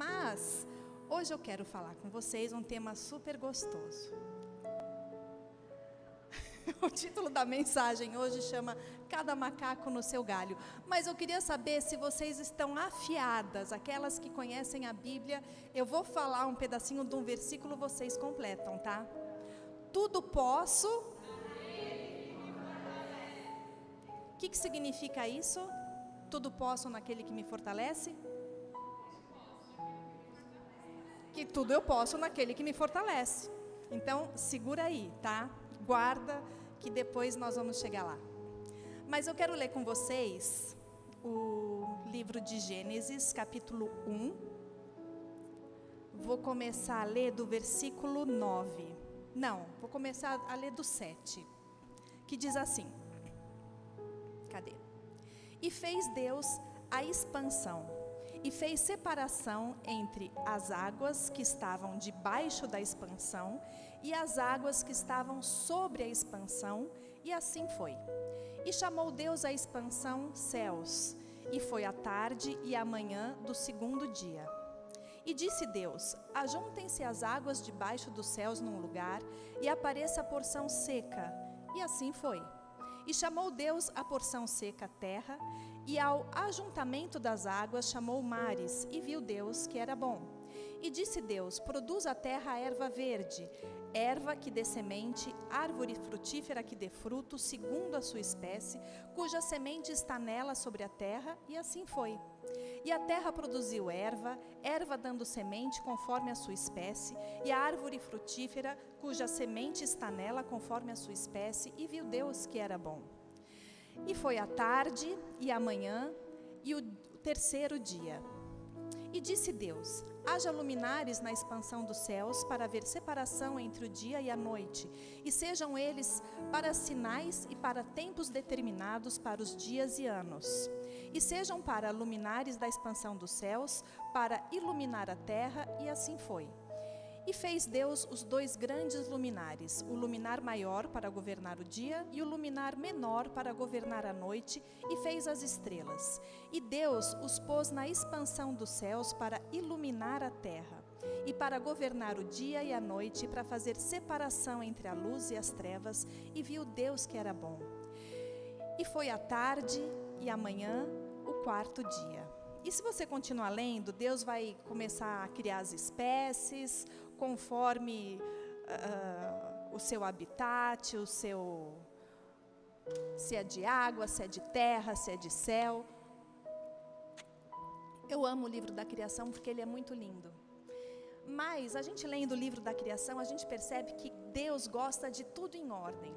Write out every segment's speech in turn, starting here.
Mas hoje eu quero falar com vocês um tema super gostoso. O título da mensagem hoje chama Cada Macaco no Seu Galho. Mas eu queria saber se vocês estão afiadas, aquelas que conhecem a Bíblia. Eu vou falar um pedacinho de um versículo, vocês completam, tá? Tudo posso. O que significa isso? Tudo posso naquele que me fortalece? Que tudo eu posso naquele que me fortalece. Então, segura aí, tá? Guarda, que depois nós vamos chegar lá. Mas eu quero ler com vocês o livro de Gênesis, capítulo 1. Vou começar a ler do versículo 9. Não, vou começar a ler do 7. Que diz assim. Cadê? E fez Deus a expansão, e fez separação entre as águas que estavam debaixo da expansão e as águas que estavam sobre a expansão, e assim foi. E chamou Deus a expansão céus, e foi a tarde e a manhã do segundo dia. E disse Deus: ajuntem-se as águas debaixo dos céus num lugar, e apareça a porção seca. E assim foi. E chamou Deus a porção seca terra, e ao ajuntamento das águas chamou mares, e viu Deus que era bom. E disse Deus: produz a terra a erva verde, erva que dê semente, árvore frutífera que dê fruto, segundo a sua espécie, cuja semente está nela sobre a terra, e assim foi. E a terra produziu erva, erva dando semente conforme a sua espécie, e a árvore frutífera, cuja semente está nela conforme a sua espécie, e viu Deus que era bom. E foi a tarde e a manhã e o terceiro dia. E disse Deus: haja luminares na expansão dos céus para haver separação entre o dia e a noite, e sejam eles para sinais e para tempos determinados para os dias e anos. E sejam para luminares da expansão dos céus, para iluminar a terra, e assim foi. E fez Deus os dois grandes luminares, o luminar maior para governar o dia e o luminar menor para governar a noite, e fez as estrelas. E Deus os pôs na expansão dos céus para iluminar a terra, e para governar o dia e a noite, para fazer separação entre a luz e as trevas, e viu Deus que era bom. E foi a tarde e a manhã, o quarto dia. E se você continuar lendo, Deus vai começar a criar as espécies, conforme o seu habitat, se é de água, se é de terra, se é de céu. Eu amo o livro da criação porque ele é muito lindo. Mas a gente lendo o livro da criação, a gente percebe que Deus gosta de tudo em ordem.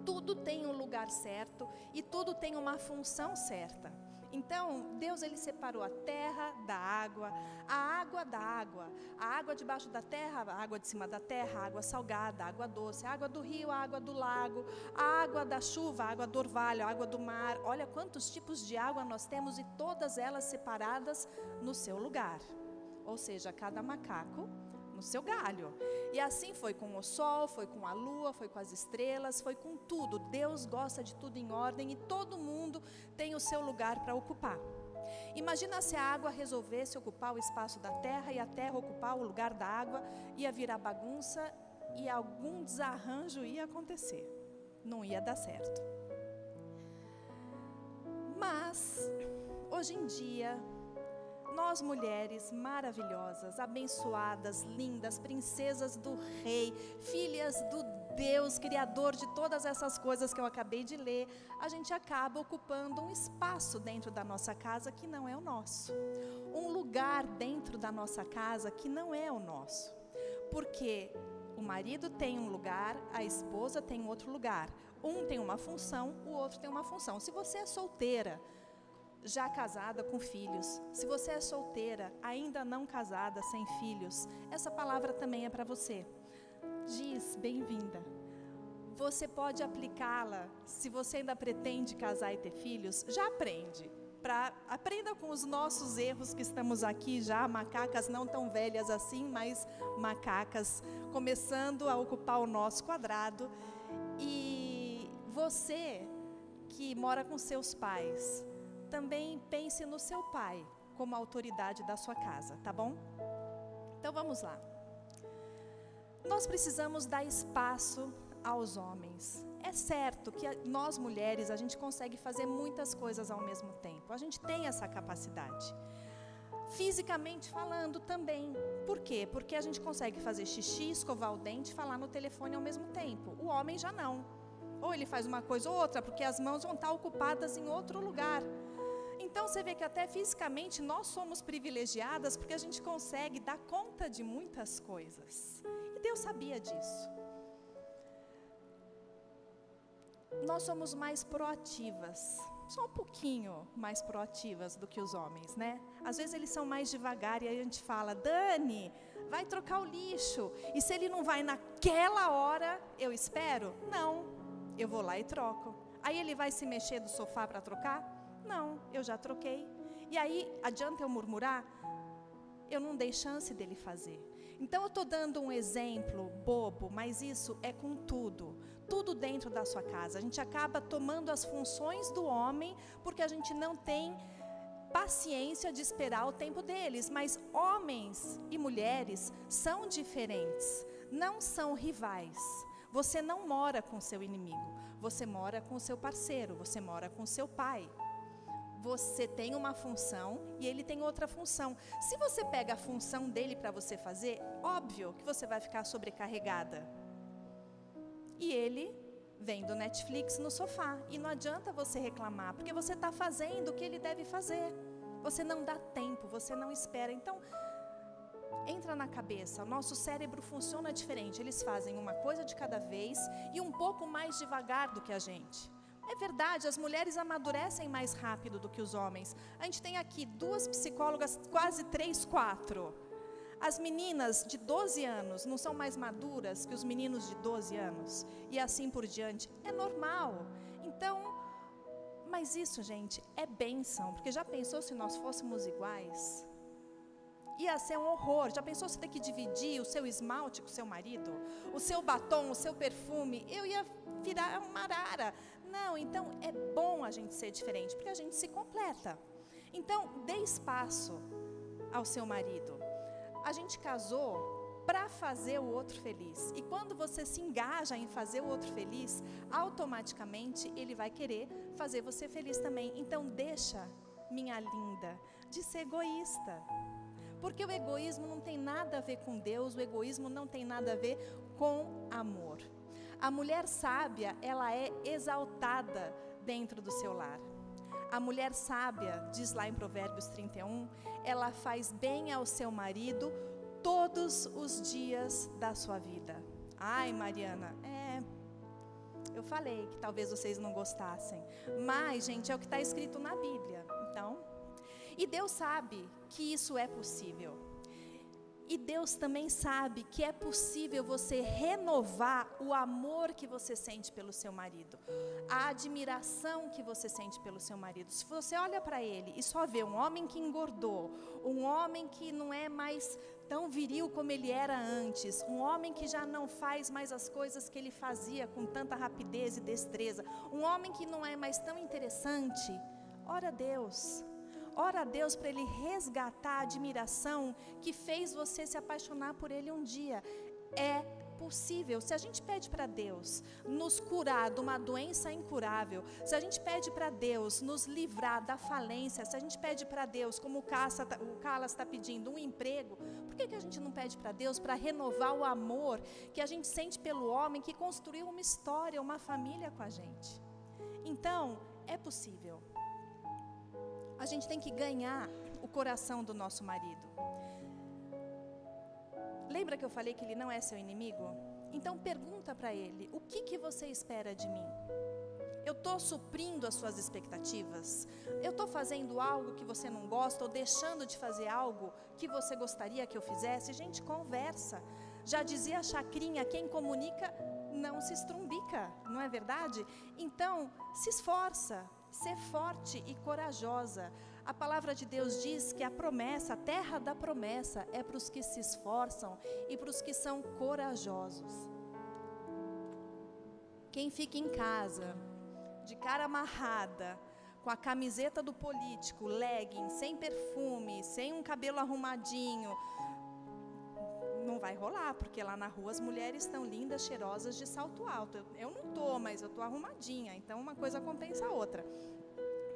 Tudo tem um lugar certo e tudo tem uma função certa. Então, Deus ele separou a terra da água, a água da água, a água debaixo da terra, a água de cima da terra, a água salgada, a água doce, a água do rio, a água do lago, a água da chuva, a água do orvalho, a água do mar. Olha quantos tipos de água nós temos e todas elas separadas no seu lugar. Ou seja, cada macaco no seu galho. E assim foi com o sol, foi com a lua, foi com as estrelas, foi com tudo. Deus gosta de tudo em ordem e todo mundo tem o seu lugar para ocupar. Imagina se a água resolvesse ocupar o espaço da terra e a terra ocupar o lugar da água, ia virar bagunça e algum desarranjo ia acontecer. Não ia dar certo. Mas, hoje em dia, nós mulheres maravilhosas, abençoadas, lindas, princesas do rei, filhas do Deus, criador de todas essas coisas que eu acabei de ler, a gente acaba ocupando um espaço dentro da nossa casa que não é o nosso. Um lugar dentro da nossa casa que não é o nosso. Porque o marido tem um lugar, a esposa tem outro lugar. Um tem uma função, o outro tem uma função. Se você é solteira, já casada com filhos, se você é solteira, ainda não casada, sem filhos, essa palavra também é para você. Diz, bem-vinda. Você pode aplicá-la, se você ainda pretende casar e ter filhos, já aprende. Aprenda com os nossos erros que estamos aqui já, macacas não tão velhas assim, mas macacas começando a ocupar o nosso quadrado. E você que mora com seus pais, também pense no seu pai, como autoridade da sua casa, tá bom? Então vamos lá. Nós precisamos dar espaço aos homens. É certo que nós mulheres, a gente consegue fazer muitas coisas ao mesmo tempo. A gente tem essa capacidade. Fisicamente falando também. Por quê? Porque a gente consegue fazer xixi, escovar o dente e falar no telefone ao mesmo tempo. O homem já não. Ou ele faz uma coisa ou outra, porque as mãos vão estar ocupadas em outro lugar. Então você vê que até fisicamente nós somos privilegiadas, porque a gente consegue dar conta de muitas coisas. E Deus sabia disso. Nós somos mais proativas, só um pouquinho mais proativas do que os homens, né? Às vezes eles são mais devagar e aí a gente fala, Dani, vai trocar o lixo. E se ele não vai naquela hora, eu espero? Não, eu vou lá e troco. Aí ele vai se mexer do sofá para trocar? Não, eu já troquei. E aí, adianta eu murmurar? Eu não dei chance dele fazer. Então eu estou dando um exemplo bobo, mas isso é com tudo. Tudo dentro da sua casa. A gente acaba tomando as funções do homem, porque a gente não tem paciência de esperar o tempo deles. Mas homens e mulheres são diferentes, não são rivais. Você não mora com seu inimigo, você mora com seu parceiro, você mora com seu pai. Você tem uma função e ele tem outra função. Se você pega a função dele para você fazer, óbvio que você vai ficar sobrecarregada. E ele vem do Netflix no sofá. E não adianta você reclamar, porque você está fazendo o que ele deve fazer. Você não dá tempo, você não espera. Então, entra na cabeça, o nosso cérebro funciona diferente. Eles fazem uma coisa de cada vez e um pouco mais devagar do que a gente. É verdade, as mulheres amadurecem mais rápido do que os homens. A gente tem aqui 2 psicólogas, quase 3, 4. As meninas de 12 anos não são mais maduras que os meninos de 12 anos. E assim por diante. É normal. Então, mas isso, gente, é bênção. Porque já pensou se nós fôssemos iguais? Ia ser um horror. Já pensou se ter que dividir o seu esmalte com o seu marido? O seu batom, o seu perfume? Eu ia virar uma arara. Não, então é bom a gente ser diferente, porque a gente se completa. Então, dê espaço ao seu marido. A gente casou para fazer o outro feliz. E quando você se engaja em fazer o outro feliz, automaticamente ele vai querer fazer você feliz também. Então, deixa, minha linda, de ser egoísta. Porque o egoísmo não tem nada a ver com Deus, o egoísmo não tem nada a ver com amor. A mulher sábia, ela é exaltada dentro do seu lar. A mulher sábia, diz lá em Provérbios 31, ela faz bem ao seu marido todos os dias da sua vida. Ai, Mariana, eu falei que talvez vocês não gostassem. Mas, gente, é o que está escrito na Bíblia. Então, e Deus sabe que isso é possível. E Deus também sabe que é possível você renovar o amor que você sente pelo seu marido, a admiração que você sente pelo seu marido. Se você olha para ele e só vê um homem que engordou, um homem que não é mais tão viril como ele era antes, um homem que já não faz mais as coisas que ele fazia com tanta rapidez e destreza, um homem que não é mais tão interessante, ora a Deus. Ora a Deus para Ele resgatar a admiração que fez você se apaixonar por Ele um dia. É possível. Se a gente pede para Deus nos curar de uma doença incurável, se a gente pede para Deus nos livrar da falência, se a gente pede para Deus, como o Calas está pedindo, um emprego, por que a gente não pede para Deus para renovar o amor que a gente sente pelo homem que construiu uma história, uma família com a gente? Então, é possível. A gente tem que ganhar o coração do nosso marido. Lembra que eu falei que ele não é seu inimigo? Então pergunta para ele, o que você espera de mim? Eu estou suprindo as suas expectativas? Eu estou fazendo algo que você não gosta ou deixando de fazer algo que você gostaria que eu fizesse? Gente, conversa. Já dizia a Chacrinha, quem comunica não se estrumbica, não é verdade? Então, se esforça. Ser forte e corajosa. A palavra de Deus diz que a promessa, a terra da promessa, é para os que se esforçam e para os que são corajosos. Quem fica em casa, de cara amarrada, com a camiseta do político, legging, sem perfume, sem um cabelo arrumadinho, não vai rolar, porque lá na rua as mulheres estão lindas, cheirosas, de salto alto. Eu não estou, mas eu estou arrumadinha, então uma coisa compensa a outra.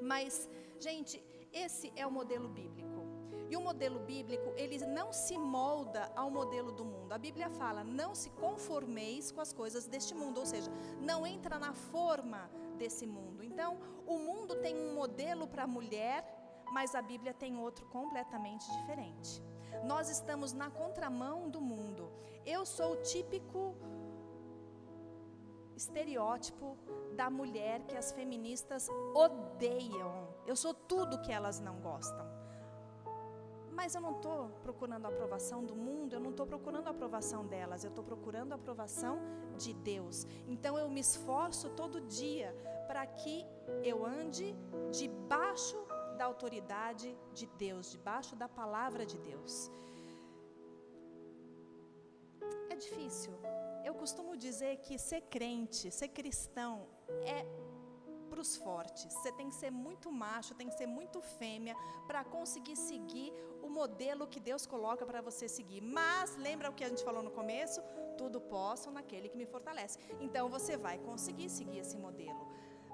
Mas, gente, esse é o modelo bíblico. E o modelo bíblico, ele não se molda ao modelo do mundo. A Bíblia fala, não se conformeis com as coisas deste mundo, ou seja, não entra na forma desse mundo. Então, o mundo tem um modelo para a mulher, mas a Bíblia tem outro completamente diferente. Nós estamos na contramão do mundo. Eu sou o típico estereótipo da mulher que as feministas odeiam. Eu sou tudo que elas não gostam. Mas eu não estou procurando a aprovação do mundo, eu não estou procurando a aprovação delas, eu estou procurando a aprovação de Deus. Então eu me esforço todo dia para que eu ande debaixo da autoridade de Deus, debaixo da palavra de Deus. É difícil. Eu costumo dizer que ser crente, ser cristão é para os fortes. Você tem que ser muito macho, tem que ser muito fêmea para conseguir seguir o modelo que Deus coloca para você seguir. Mas lembra o que a gente falou no começo? Tudo posso naquele que me fortalece. Então você vai conseguir seguir esse modelo.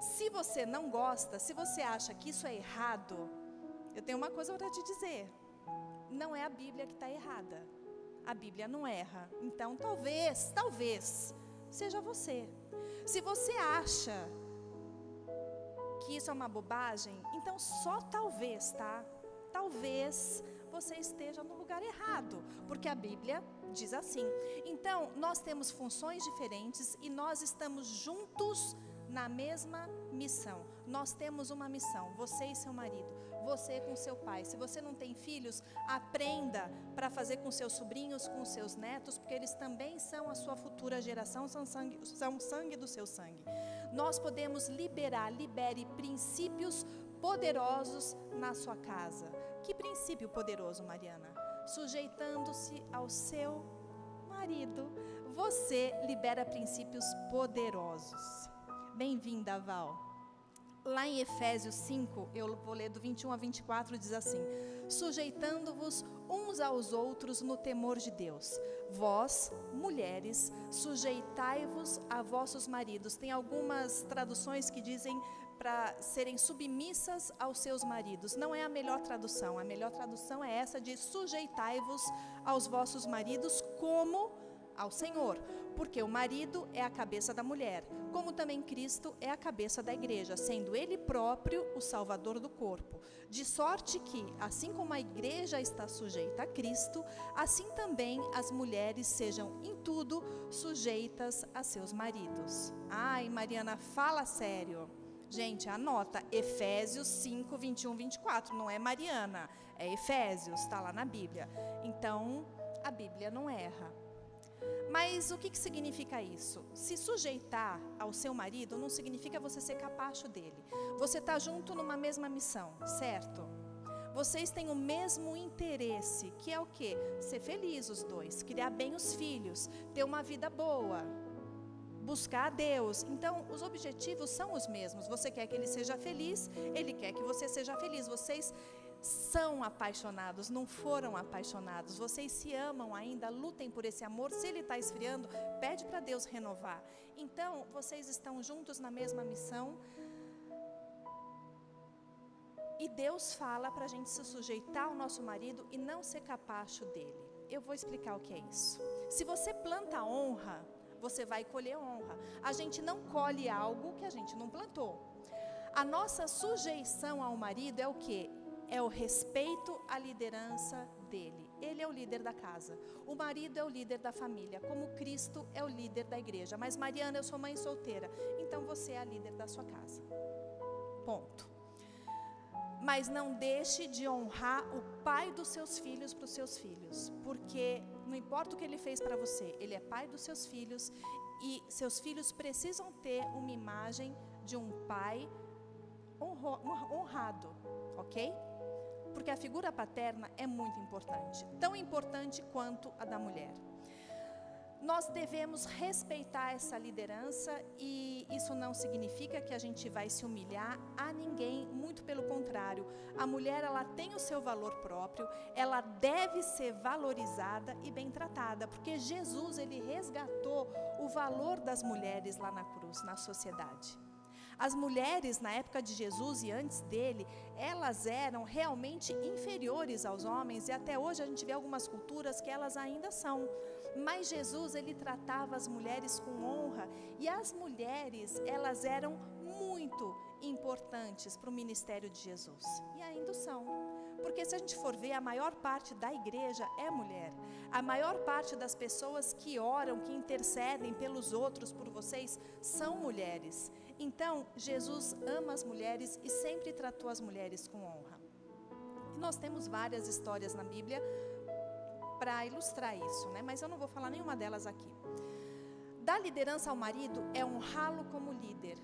Se você não gosta, se você acha que isso é errado, eu tenho uma coisa para te dizer. Não é a Bíblia que está errada. A Bíblia não erra. Então talvez seja você. Se você acha que isso é uma bobagem, então só talvez, tá? Talvez você esteja no lugar errado, porque a Bíblia diz assim. Então, nós temos funções diferentes e nós estamos juntos na mesma missão. Nós temos uma missão, você e seu marido, você com seu pai. Se você não tem filhos, aprenda para fazer com seus sobrinhos, com seus netos, porque eles também são a sua futura geração, são sangue do seu sangue. Nós podemos libere princípios poderosos na sua casa. Que princípio poderoso, Mariana? Sujeitando-se ao seu marido, você libera princípios poderosos. Bem-vinda, Val. Lá em Efésios 5, eu vou ler do 21 a 24, diz assim: sujeitando-vos uns aos outros no temor de Deus. Vós, mulheres, sujeitai-vos a vossos maridos. Tem algumas traduções que dizem para serem submissas aos seus maridos. Não é a melhor tradução. A melhor tradução é essa de sujeitai-vos aos vossos maridos como ao Senhor, porque o marido é a cabeça da mulher, como também Cristo é a cabeça da igreja, sendo Ele próprio o Salvador do corpo. De sorte que, assim como a igreja está sujeita a Cristo, assim também as mulheres sejam em tudo sujeitas a seus maridos. Ai, Mariana, fala sério. Gente, anota, Efésios 5, 21, 24, não é Mariana, é Efésios, está lá na Bíblia. Então, a Bíblia não erra. Mas o que significa isso? Se sujeitar ao seu marido não significa você ser capacho dele. Você está junto numa mesma missão, certo? Vocês têm o mesmo interesse, que é o quê? Ser feliz os dois, criar bem os filhos, ter uma vida boa, buscar a Deus. Então, os objetivos são os mesmos. Você quer que ele seja feliz, ele quer que você seja feliz. Vocês são apaixonados, não foram apaixonados. Vocês se amam ainda, lutem por esse amor. Se ele está esfriando, pede para Deus renovar. Então, vocês estão juntos na mesma missão. E Deus fala para a gente se sujeitar ao nosso marido e não ser capacho dele. Eu vou explicar o que é isso. Se você planta honra, você vai colher honra. A gente não colhe algo que a gente não plantou. A nossa sujeição ao marido é o quê? É o respeito à liderança dele. Ele é o líder da casa. O marido é o líder da família, como Cristo é o líder da igreja. Mas Mariana, eu sou mãe solteira, então você é a líder da sua casa. Ponto. Mas não deixe de honrar o pai dos seus filhos para os seus filhos, porque não importa o que ele fez para você, ele é pai dos seus filhos e seus filhos precisam ter uma imagem de um pai honrado, ok? Porque a figura paterna é muito importante, tão importante quanto a da mulher. Nós devemos respeitar essa liderança e isso não significa que a gente vai se humilhar a ninguém, muito pelo contrário. A mulher, ela tem o seu valor próprio, ela deve ser valorizada e bem tratada, porque Jesus, ele resgatou o valor das mulheres lá na cruz, na sociedade. As mulheres, na época de Jesus e antes dele, elas eram realmente inferiores aos homens, e até hoje a gente vê algumas culturas que elas ainda são. Mas Jesus, ele tratava as mulheres com honra, e as mulheres, elas eram muito importantes para o ministério de Jesus, e ainda são. Porque se a gente for ver, a maior parte da igreja é mulher. A maior parte das pessoas que oram, que intercedem pelos outros, por vocês, são mulheres. Então, Jesus ama as mulheres e sempre tratou as mulheres com honra. E nós temos várias histórias na Bíblia para ilustrar isso, né? Mas eu não vou falar nenhuma delas aqui. Dar liderança ao marido é honrá-lo como líder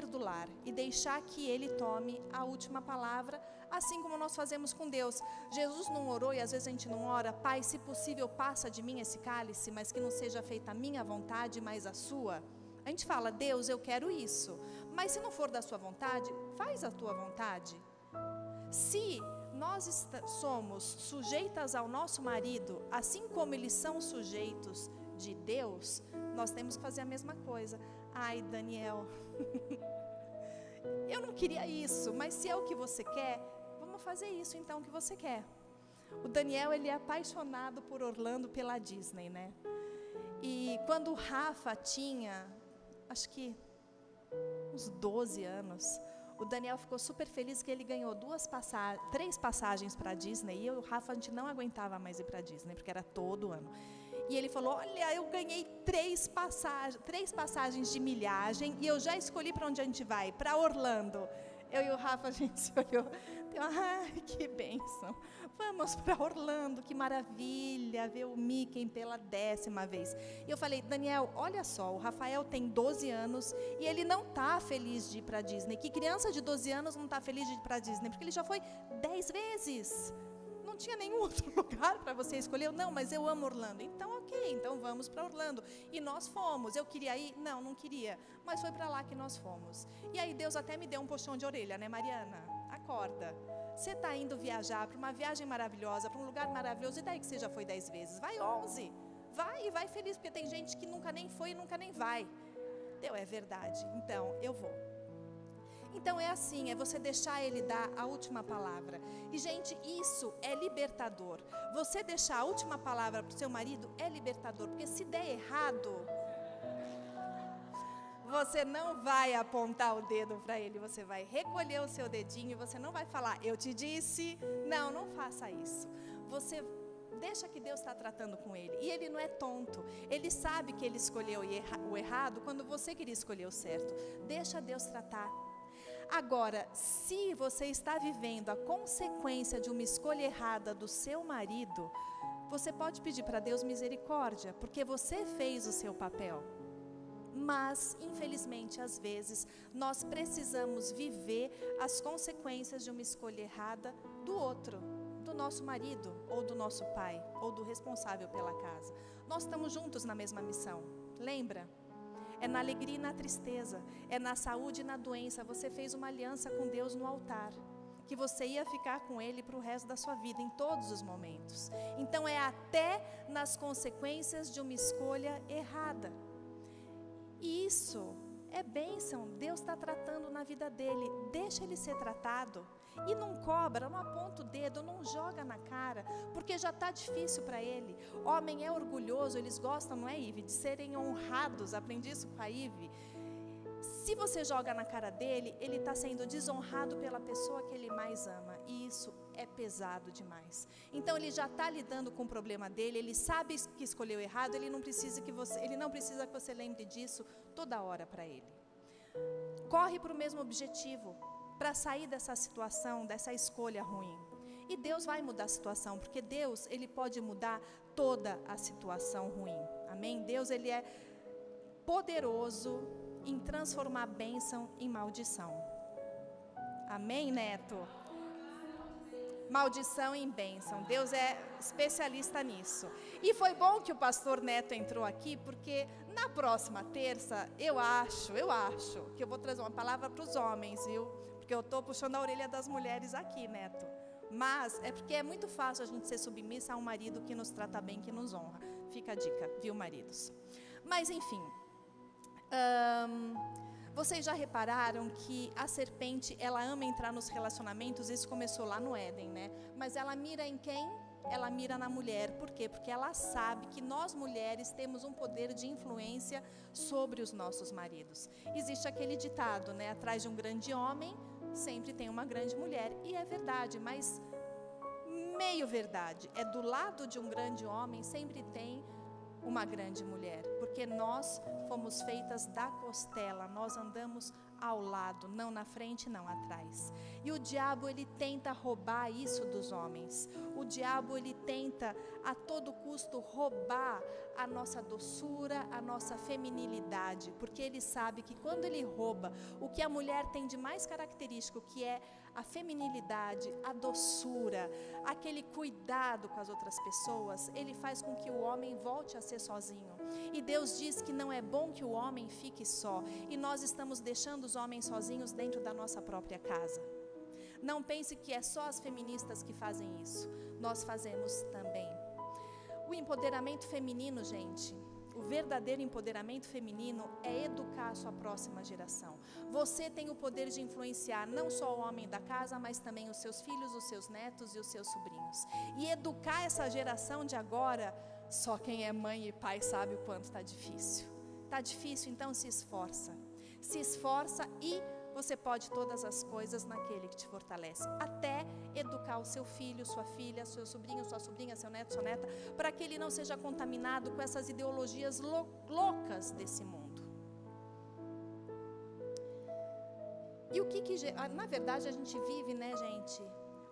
do lar, e deixar que ele tome a última palavra, assim como nós fazemos com Deus. Jesus não orou, e às vezes a gente não ora: Pai, se possível, passa de mim esse cálice, mas que não seja feita a minha vontade, mas a sua. A gente fala: Deus, eu quero isso, mas se não for da sua vontade, faz a tua vontade. Se nós somos sujeitas ao nosso marido, assim como eles são sujeitos de Deus, nós temos que fazer a mesma coisa. Ai, Daniel, eu não queria isso, mas se é o que você quer, vamos fazer isso então que você quer. O Daniel, ele é apaixonado por Orlando, pela Disney, né? E quando o Rafa tinha, acho que uns 12 anos, o Daniel ficou super feliz que ele ganhou 3 passagens para a Disney, e eu e o Rafa, a gente não aguentava mais ir para a Disney, porque era todo ano. E ele falou: olha, eu ganhei 3 passagens de milhagem, e eu já escolhi para onde a gente vai, para Orlando. Eu e o Rafa, a gente se olhou, ai, que bênção, vamos para Orlando, que maravilha, ver o Mickey pela 10ª vez. E eu falei: Daniel, olha só, o Rafael tem 12 anos, e ele não está feliz de ir para a Disney. Que criança de 12 anos não está feliz de ir para a Disney? Porque ele já foi 10 vezes. Não tinha nenhum outro lugar para você escolher. Eu, não, mas eu amo Orlando. Então, ok, então vamos para Orlando. E nós fomos. Eu queria ir? Não, não queria. Mas foi para lá que nós fomos. E aí Deus até me deu um puxão de orelha, né, Mariana? Acorda. Você está indo viajar para uma viagem maravilhosa, para um lugar maravilhoso, e daí que você já foi 10 vezes? Vai 11. Vai e vai feliz, porque tem gente que nunca nem foi e nunca nem vai. Deu, é verdade. Então, eu vou. Então é assim, é você deixar ele dar a última palavra. E gente, isso é libertador. Você deixar a última palavra para o seu marido é libertador, porque se der errado, você não vai apontar o dedo para ele, você vai recolher o seu dedinho e você não vai falar: eu te disse. Não, não faça isso. Você deixa que Deus está tratando com ele. E ele não é tonto. Ele sabe que ele escolheu o errado quando você queria escolher o certo. Deixa Deus tratar. Agora, se você está vivendo a consequência de uma escolha errada do seu marido, você pode pedir para Deus misericórdia, porque você fez o seu papel. Mas, infelizmente, às vezes, nós precisamos viver as consequências de uma escolha errada do outro, do nosso marido, ou do nosso pai, ou do responsável pela casa. Nós estamos juntos na mesma missão, lembra? É na alegria e na tristeza, é na saúde e na doença. Você fez uma aliança com Deus no altar, que você ia ficar com Ele para o resto da sua vida, em todos os momentos. Então é até nas consequências de uma escolha errada. E isso é bênção, Deus está tratando na vida dele, deixa ele ser tratado. E não cobra, não aponta o dedo, não joga na cara, porque já está difícil para ele. Homem é orgulhoso, eles gostam, não é, Ive, de serem honrados. Aprendi isso com a Ive. Se você joga na cara dele, ele está sendo desonrado pela pessoa que ele mais ama, e isso é pesado demais. Então ele já está lidando com o problema dele, ele sabe que escolheu errado, ele não precisa que você lembre disso toda hora para ele. Corre para o mesmo objetivo, para sair dessa situação, dessa escolha ruim. E Deus vai mudar a situação, porque Deus, ele pode mudar toda a situação ruim. Amém? Deus, ele é poderoso em transformar bênção em maldição. Amém, Neto? Maldição em bênção. Deus é especialista nisso. E foi bom que o pastor Neto entrou aqui, porque na próxima terça, eu acho que eu vou trazer uma palavra para os homens, viu? Porque eu estou puxando a orelha das mulheres aqui, Neto. Mas é porque é muito fácil a gente ser submissa a um marido que nos trata bem, que nos honra. Fica a dica, viu, maridos? Mas, enfim... vocês já repararam que a serpente, ela ama entrar nos relacionamentos? Isso começou lá no Éden, né? Mas ela mira em quem? Ela mira na mulher. Por quê? Porque ela sabe que nós mulheres temos um poder de influência sobre os nossos maridos. Existe aquele ditado, né? Atrás de um grande homem, sempre tem uma grande mulher. E é verdade, mas meio verdade. É do lado de um grande homem, sempre tem uma grande mulher, porque nós fomos feitas da costela, nós andamos ao lado, não na frente, não atrás. E o diabo, ele tenta roubar isso dos homens. O diabo, ele tenta a todo custo roubar a nossa doçura, a nossa feminilidade, porque ele sabe que quando ele rouba o que a mulher tem de mais característico, que é a feminilidade, a doçura, aquele cuidado com as outras pessoas, ele faz com que o homem volte a ser sozinho. E Deus diz que não é bom que o homem fique só, e nós estamos deixando os homens sozinhos dentro da nossa própria casa. Não pense que é só as feministas que fazem isso, nós fazemos também. O empoderamento feminino, gente, o verdadeiro empoderamento feminino é educar a sua próxima geração. Você tem o poder de influenciar não só o homem da casa, mas também os seus filhos, os seus netos e os seus sobrinhos. E educar essa geração de agora, só quem é mãe e pai sabe o quanto está difícil. Está difícil, então se esforça. Se esforça e você pode todas as coisas naquele que te fortalece. Até educar o seu filho, sua filha, seu sobrinho, sua sobrinha, seu neto, sua neta, para que ele não seja contaminado com essas ideologias loucas desse mundo. E o que na verdade a gente vive, né, gente,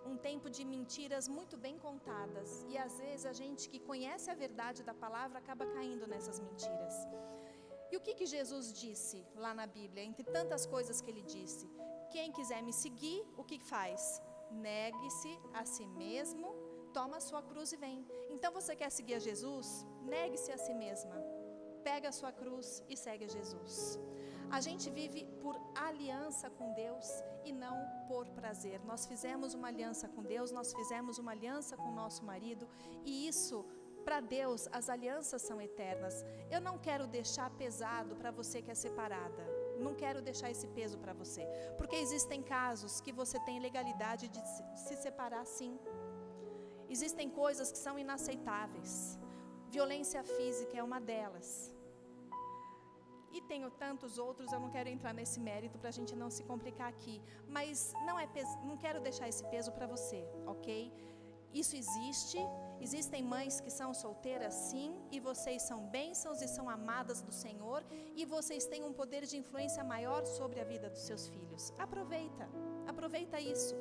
um tempo de mentiras muito bem contadas. E às vezes a gente que conhece a verdade da palavra acaba caindo nessas mentiras. E o que Jesus disse lá na Bíblia? Entre tantas coisas que ele disse: quem quiser me seguir, o que faz? Negue-se a si mesmo, toma a sua cruz e vem. Então você quer seguir a Jesus? Negue-se a si mesma, pega a sua cruz e segue a Jesus. A gente vive por aliança com Deus e não por prazer. Nós fizemos uma aliança com Deus, nós fizemos uma aliança com o nosso marido, e isso... Para Deus, as alianças são eternas. Eu não quero deixar pesado para você que é separada. Não quero deixar esse peso para você. Porque existem casos que você tem legalidade de se separar, sim. Existem coisas que são inaceitáveis. Violência física é uma delas. E tenho tantos outros, eu não quero entrar nesse mérito para a gente não se complicar aqui. Mas não quero deixar esse peso para você, ok? Isso existe. Existem mães que são solteiras, sim, e vocês são bênçãos e são amadas do Senhor, e vocês têm um poder de influência maior sobre a vida dos seus filhos. Aproveita isso.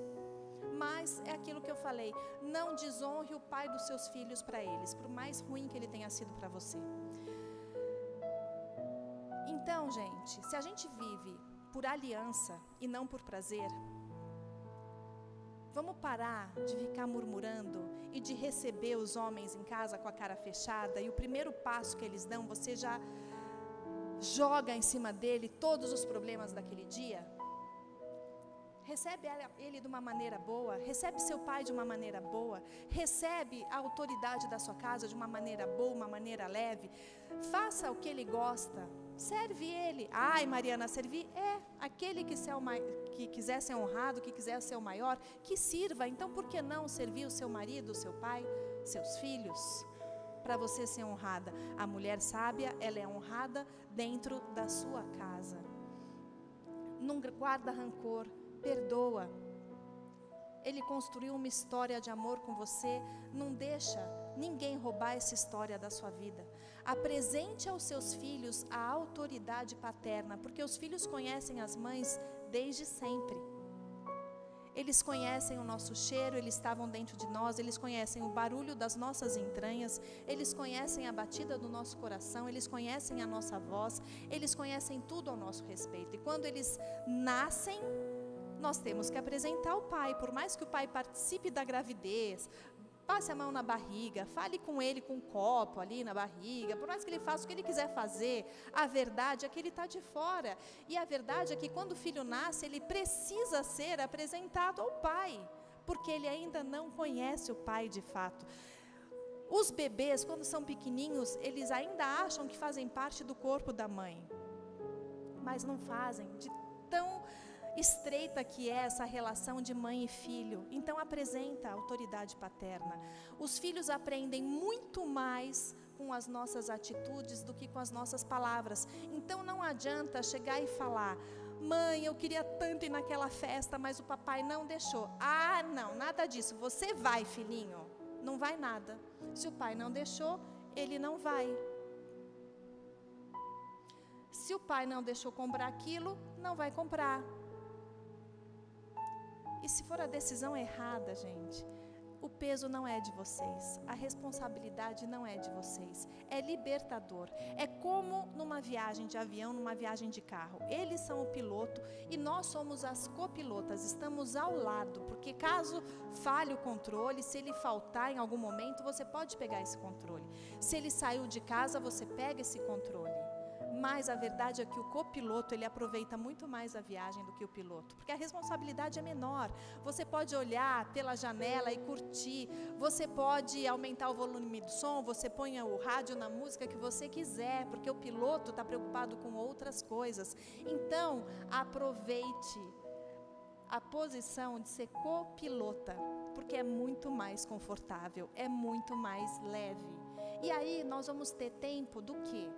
Mas é aquilo que eu falei, não desonre o pai dos seus filhos para eles, por mais ruim que ele tenha sido para você. Então, gente, se a gente vive por aliança e não por prazer, vamos parar de ficar murmurando e de receber os homens em casa com a cara fechada, e o primeiro passo que eles dão, você já joga em cima dele todos os problemas daquele dia. Recebe ele de uma maneira boa, recebe seu pai de uma maneira boa, recebe a autoridade da sua casa de uma maneira boa, uma maneira leve. Faça o que ele gosta, serve ele. Ai, Mariana, servir é aquele que quiser ser honrado, que quiser ser o maior, que sirva. Então por que não servir o seu marido, o seu pai, seus filhos, para você ser honrada? A mulher sábia, ela é honrada dentro da sua casa. Não guarda rancor, perdoa. Ele construiu uma história de amor com você, não deixa ninguém roubar essa história da sua vida. Apresente aos seus filhos a autoridade paterna, porque os filhos conhecem as mães desde sempre. Eles conhecem o nosso cheiro, eles estavam dentro de nós, eles conhecem o barulho das nossas entranhas, eles conhecem a batida do nosso coração, eles conhecem a nossa voz, eles conhecem tudo ao nosso respeito. E quando eles nascem, nós temos que apresentar o pai, por mais que o pai participe da gravidez, passe a mão na barriga, fale com ele com um copo ali na barriga, por mais que ele faça o que ele quiser fazer, a verdade é que ele está de fora. E a verdade é que quando o filho nasce, ele precisa ser apresentado ao pai, porque ele ainda não conhece o pai de fato. Os bebês, quando são pequenininhos, eles ainda acham que fazem parte do corpo da mãe, mas não fazem, de tão estreita que é essa relação de mãe e filho. Então apresenta a autoridade paterna. Os filhos aprendem muito mais com as nossas atitudes do que com as nossas palavras. Então não adianta chegar e falar: mãe, eu queria tanto ir naquela festa, mas o papai não deixou. Ah, não, nada disso. Você vai, filhinho. Não vai nada. Se o pai não deixou, ele não vai. Se o pai não deixou comprar aquilo, não vai comprar. E se for a decisão errada, gente, o peso não é de vocês, a responsabilidade não é de vocês, é libertador. É como numa viagem de avião, numa viagem de carro. Eles são o piloto e nós somos as copilotas, estamos ao lado, porque caso falhe o controle, se ele faltar em algum momento, você pode pegar esse controle. Se ele saiu de casa, você pega esse controle. Mas a verdade é que o copiloto, ele aproveita muito mais a viagem do que o piloto, porque a responsabilidade é menor. Você pode olhar pela janela e curtir, você pode aumentar o volume do som, você põe o rádio na música que você quiser, porque o piloto está preocupado com outras coisas. Então, aproveite a posição de ser copilota, porque é muito mais confortável, é muito mais leve. E aí nós vamos ter tempo do quê?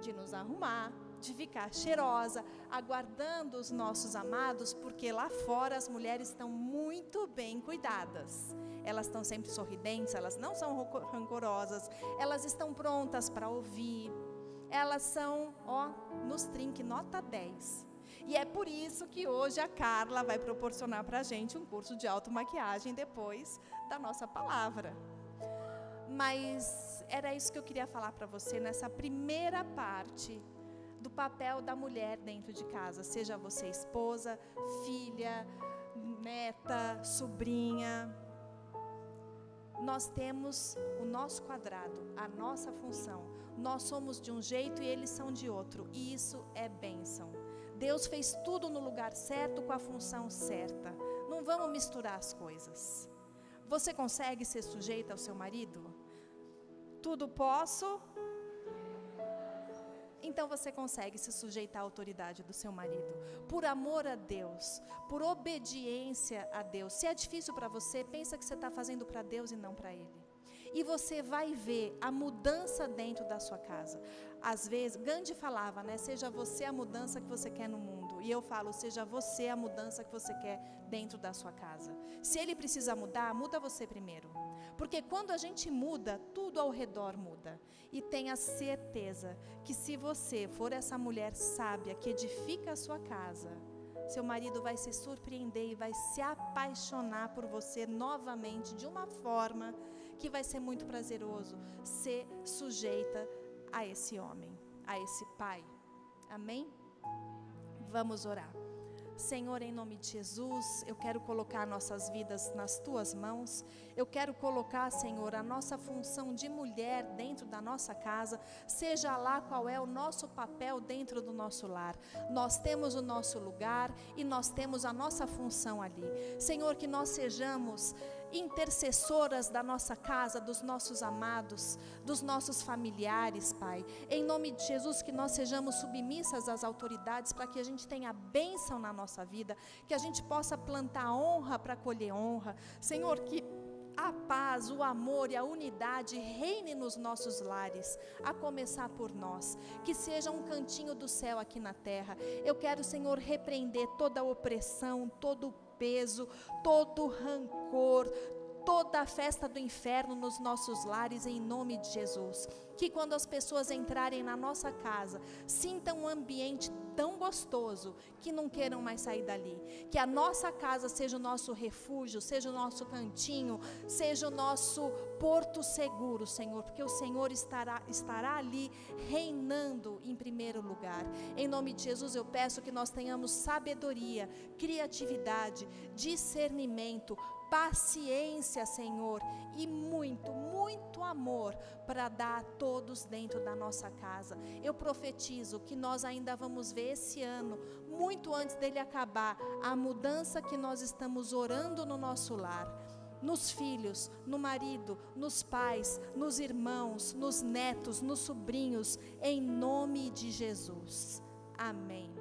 De nos arrumar, de ficar cheirosa, aguardando os nossos amados, porque lá fora as mulheres estão muito bem cuidadas. Elas estão sempre sorridentes, elas não são rancorosas, elas estão prontas para ouvir, elas são, nos trinque, nota 10. E é por isso que hoje a Carla vai proporcionar para a gente um curso de automaquiagem depois da nossa palavra. Mas era isso que eu queria falar para você nessa primeira parte do papel da mulher dentro de casa, seja você esposa, filha, neta, sobrinha. Nós temos o nosso quadrado, a nossa função. Nós somos de um jeito e eles são de outro, e isso é bênção. Deus fez tudo no lugar certo, com a função certa. Não vamos misturar as coisas. Você consegue ser sujeita ao seu marido? Tudo posso? Então você consegue se sujeitar à autoridade do seu marido. Por amor a Deus, por obediência a Deus. Se é difícil para você, pensa que você está fazendo para Deus e não para Ele. E você vai ver a mudança dentro da sua casa. Às vezes, Gandhi falava, seja você a mudança que você quer no mundo. E eu falo, seja você a mudança que você quer dentro da sua casa. Se ele precisa mudar, muda você primeiro. Porque quando a gente muda, tudo ao redor muda. E tenha certeza que se você for essa mulher sábia que edifica a sua casa, seu marido vai se surpreender e vai se apaixonar por você novamente de uma forma que vai ser muito prazeroso ser sujeita a esse homem, a esse pai. Amém? Vamos orar. Senhor, em nome de Jesus, eu quero colocar nossas vidas nas Tuas mãos. Eu quero colocar, Senhor, a nossa função de mulher dentro da nossa casa, seja lá qual é o nosso papel dentro do nosso lar. Nós temos o nosso lugar e nós temos a nossa função ali. Senhor, que nós sejamos intercessoras da nossa casa, dos nossos amados, dos nossos familiares, Pai. Em nome de Jesus, que nós sejamos submissas às autoridades, para que a gente tenha bênção na nossa vida, que a gente possa plantar honra para colher honra. Senhor, que a paz, o amor e a unidade reine nos nossos lares, a começar por nós, que seja um cantinho do céu aqui na terra. Eu quero, Senhor, repreender toda a opressão, todo o peso, todo o rancor, toda a festa do inferno nos nossos lares, em nome de Jesus. Que quando as pessoas entrarem na nossa casa, sintam um ambiente tão gostoso, que não queiram mais sair dali. Que a nossa casa seja o nosso refúgio, seja o nosso cantinho, seja o nosso porto seguro, Senhor, porque o Senhor estará ali, reinando em primeiro lugar. Em nome de Jesus eu peço que nós tenhamos sabedoria, criatividade, discernimento, paciência, Senhor, e muito, muito amor para dar a todos dentro da nossa casa. Eu profetizo que nós ainda vamos ver esse ano, muito antes dele acabar, a mudança que nós estamos orando no nosso lar, nos filhos, no marido, nos pais, nos irmãos, nos netos, nos sobrinhos, em nome de Jesus. Amém.